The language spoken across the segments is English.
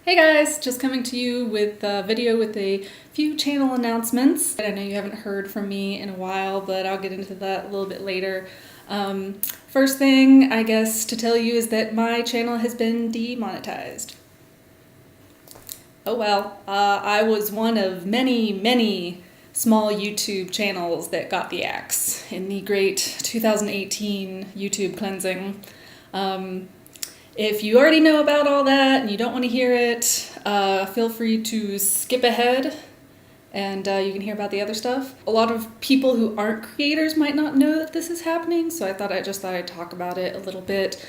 Hey guys, just coming to you with a video with a few channel announcements. I know you haven't heard from me in a while, but I'll get into that a little bit later. First thing, I guess, to tell you is that my channel has been demonetized. Oh well, I was one of many small YouTube channels that got the axe in the great 2018 YouTube cleansing. If you already know about all that and you don't want to hear it, feel free to skip ahead and you can hear about the other stuff. A lot of people who aren't creators might not know that this is happening, so I thought I'd talk about it a little bit.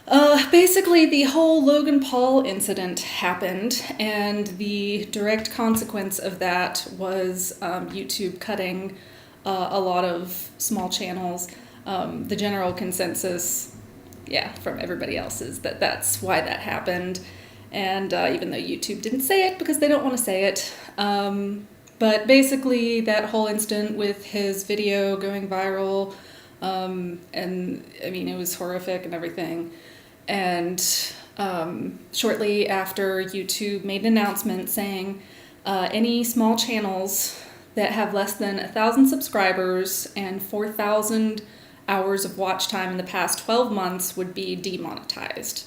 Basically, the whole Logan Paul incident happened, and the direct consequence of that was YouTube cutting a lot of small channels. The general consensus, from everybody else is that that's why that happened. And even though YouTube didn't say it because they don't want to say it. But basically that whole incident with his video going viral, and I mean, it was horrific and everything. And shortly after, YouTube made an announcement saying any small channels that have less than 1,000 subscribers and 4,000 hours of watch time in the past 12 months would be demonetized.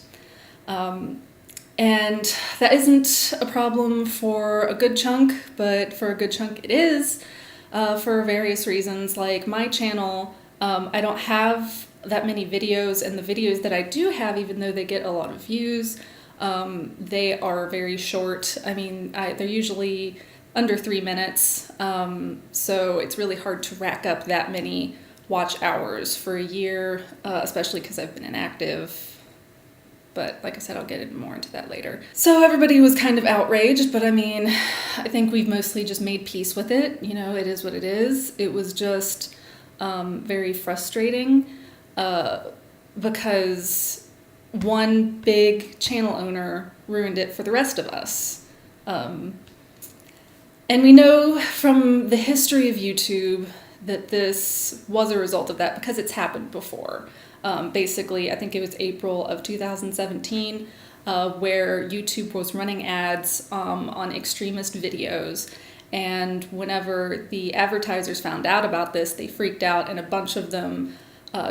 And that isn't a problem for a good chunk, but for a good chunk it is, for various reasons. Like my channel, I don't have that many videos, and the videos that I do have, even though they get a lot of views, they are very short. I mean, they're usually under 3 minutes, so it's really hard to rack up that many watch hours for a year, especially because I've been inactive. But like I said, I'll get more into that later. So everybody was kind of outraged, but I mean, I think we've mostly just made peace with it. You know, it is what it is. It was just very frustrating because one big channel owner ruined it for the rest of us. And we know from the history of YouTube that this was a result of that because it's happened before. Basically, I think it was April of 2017, where YouTube was running ads on extremist videos. And whenever the advertisers found out about this, they freaked out, and a bunch of them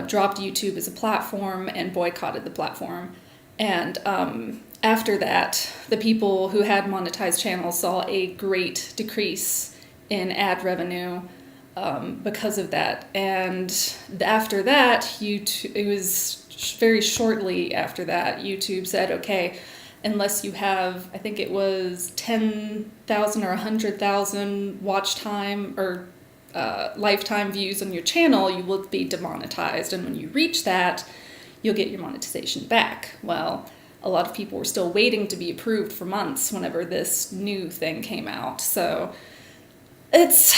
dropped YouTube as a platform and boycotted the platform. And after that, the people who had monetized channels saw a great decrease in ad revenue because of that. And after that, it was very shortly after that, YouTube said, okay, unless you have, I think it was 10,000 or 100,000 watch time or lifetime views on your channel, you will be demonetized. And when you reach that, you'll get your monetization back. Well, a lot of people were still waiting to be approved for months whenever this new thing came out. So it's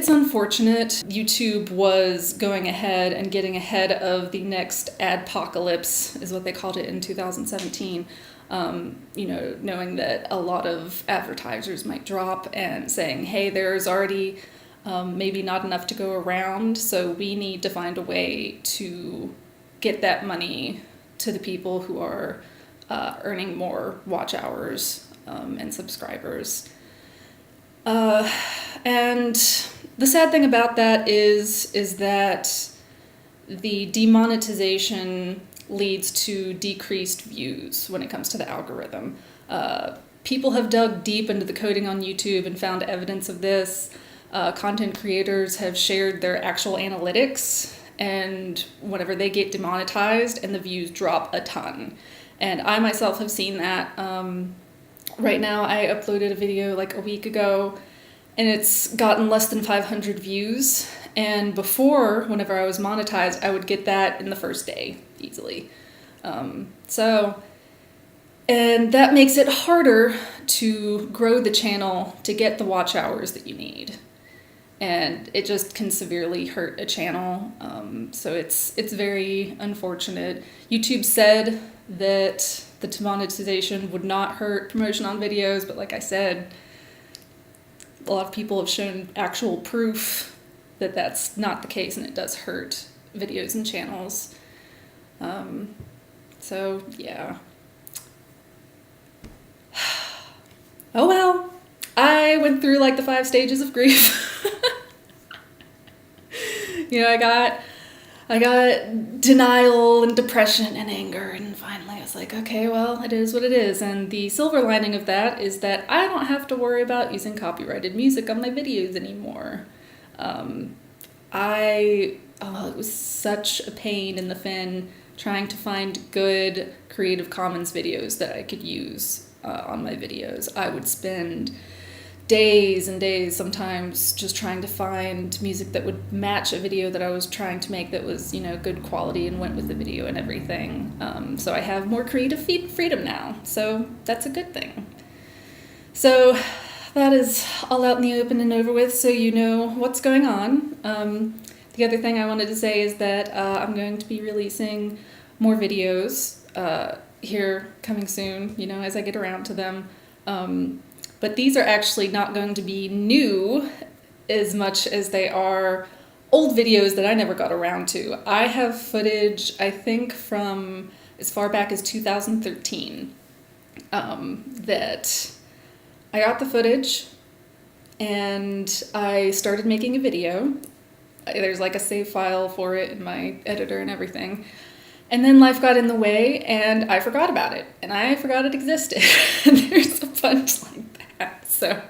unfortunate. YouTube was going ahead and getting ahead of the next adpocalypse, is what they called it in 2017. Knowing that a lot of advertisers might drop and saying, hey, there's already maybe not enough to go around, so we need to find a way to get that money to the people who are earning more watch hours and subscribers. And the sad thing about that is that the demonetization leads to decreased views when it comes to the algorithm. People have dug deep into the coding on YouTube and found evidence of this. Content creators have shared their actual analytics, and whenever they get demonetized, and the views drop a ton. And I myself have seen that. Right now, I uploaded a video like a week ago, and it's gotten less than 500 views. And before, whenever I was monetized, I would get that in the first day, easily. And that makes it harder to grow the channel to get the watch hours that you need. And it just can severely hurt a channel. So it's very unfortunate. YouTube said that the demonetization would not hurt promotion on videos, but like I said, a lot of people have shown actual proof that that's not the case, and it does hurt videos and channels. So yeah. went through like the 5 stages of grief. You know, I got denial and depression and anger, and finally I was like, okay, well, it is what it is. And the silver lining of that is that I don't have to worry about using copyrighted music on my videos anymore. It was such a pain in the fin trying to find good Creative Commons videos that I could use on my videos. I would spend days and days sometimes just trying to find music that would match a video that I was trying to make that was, you know, good quality and went with the video and everything. So I have more creative freedom now, so that's a good thing. So that is all out in the open and over with, so you know what's going on. The other thing I wanted to say is that I'm going to be releasing more videos here coming soon, you know, as I get around to them. But these are actually not going to be new as much as they are old videos that I never got around to. I have footage, I think, from as far back as 2013 that I got the footage and I started making a video. There's like a save file for it in my editor and everything. And then life got in the way and I forgot about it. And I forgot it existed. And there's a bunch like that. So,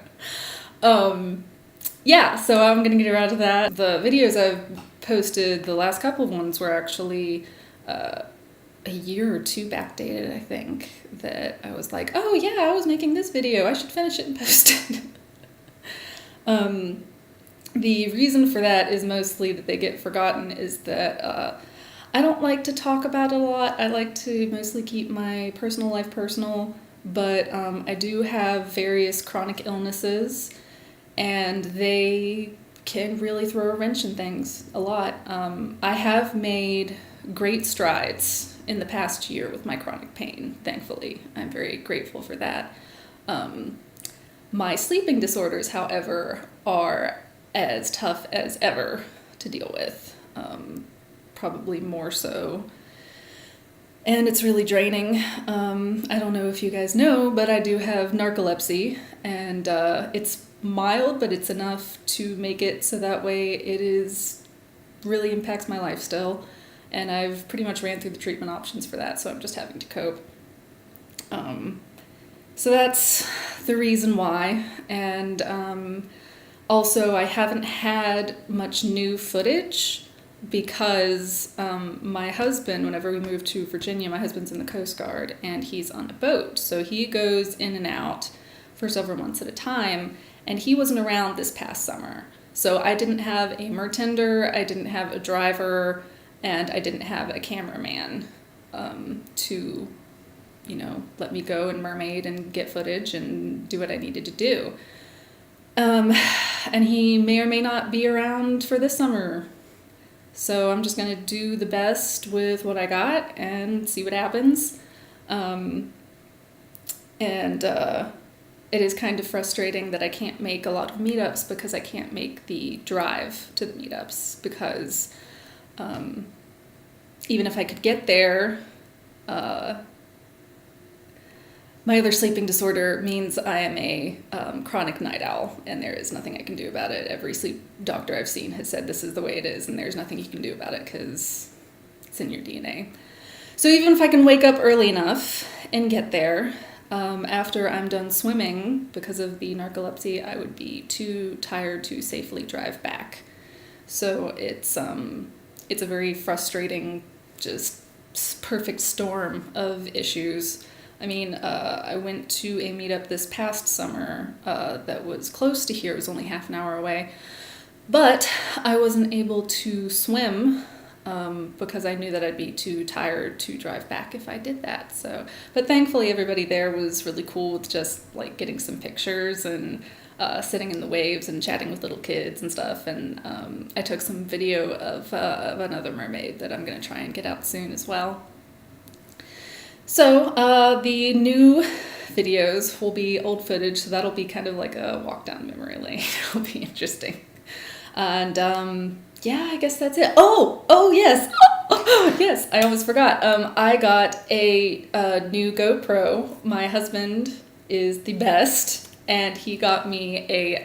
yeah, so I'm going to get around to that. The videos I've posted, the last couple of ones were actually a year or two backdated, I think, that I was like, oh yeah, I was making this video. I should finish it and post it. The reason for that is mostly that they get forgotten is that I don't like to talk about it a lot. I like to mostly keep my personal life personal, but I do have various chronic illnesses, and they can really throw a wrench in things a lot. I have made great strides in the past year with my chronic pain, thankfully. I'm very grateful for that. My sleeping disorders, however, are as tough as ever to deal with. Probably more so. And it's really draining. I don't know if you guys know, but I do have narcolepsy, and it's mild, but it's enough to make it so that way really impacts my life still. And I've pretty much ran through the treatment options for that, so I'm just having to cope. So that's the reason why. And also, I haven't had much new footage because my husband, whenever we moved to Virginia, my husband's in the Coast Guard and he's on a boat. So he goes in and out for several months at a time, and he wasn't around this past summer. So I didn't have a mertender, I didn't have a driver, and I didn't have a cameraman to, you know, let me go in Mermaid and get footage and do what I needed to do. And he may or may not be around for this summer. So I'm just going to do the best with what I got and see what happens. It is kind of frustrating that I can't make a lot of meetups because I can't make the drive to the meetups because even if I could get there, my other sleeping disorder means I am a chronic night owl, and there is nothing I can do about it. Every sleep doctor I've seen has said this is the way it is, and there's nothing you can do about it because it's in your DNA. So even if I can wake up early enough and get there, after I'm done swimming, because of the narcolepsy, I would be too tired to safely drive back. So it's a very frustrating, just perfect storm of issues. I mean, I went to a meetup this past summer that was close to here. It was only half an hour away. But I wasn't able to swim because I knew that I'd be too tired to drive back if I did that. But thankfully everybody there was really cool with just like getting some pictures and sitting in the waves and chatting with little kids and stuff. And I took some video of another mermaid that I'm going to try and get out soon as well. So the new videos will be old footage, so that'll be kind of like a walk down memory lane. It'll be interesting. And yeah, I guess that's it. Oh yes. Yes, I almost forgot. I got a new GoPro. My husband is the best, and he got me a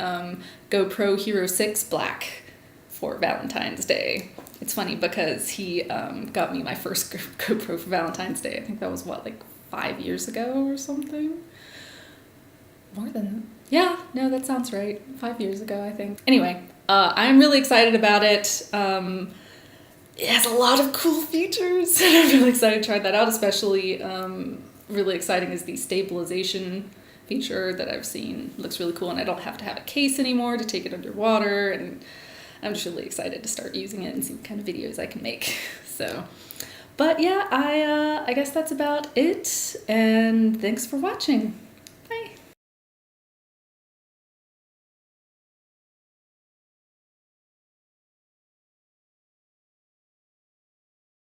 GoPro Hero 6 Black for Valentine's Day. It's funny because he got me my first GoPro for Valentine's Day. I think that was, what, like 5 years ago or something? More than, yeah, no, that sounds right. 5 years ago, I think. Anyway, I'm really excited about it. It has a lot of cool features, and I'm really excited to try that out, especially really exciting is the stabilization feature that I've seen. It looks really cool, and I don't have to have a case anymore to take it underwater, and I'm just really excited to start using it and see what kind of videos I can make. So, but yeah, I guess that's about it, and thanks for watching.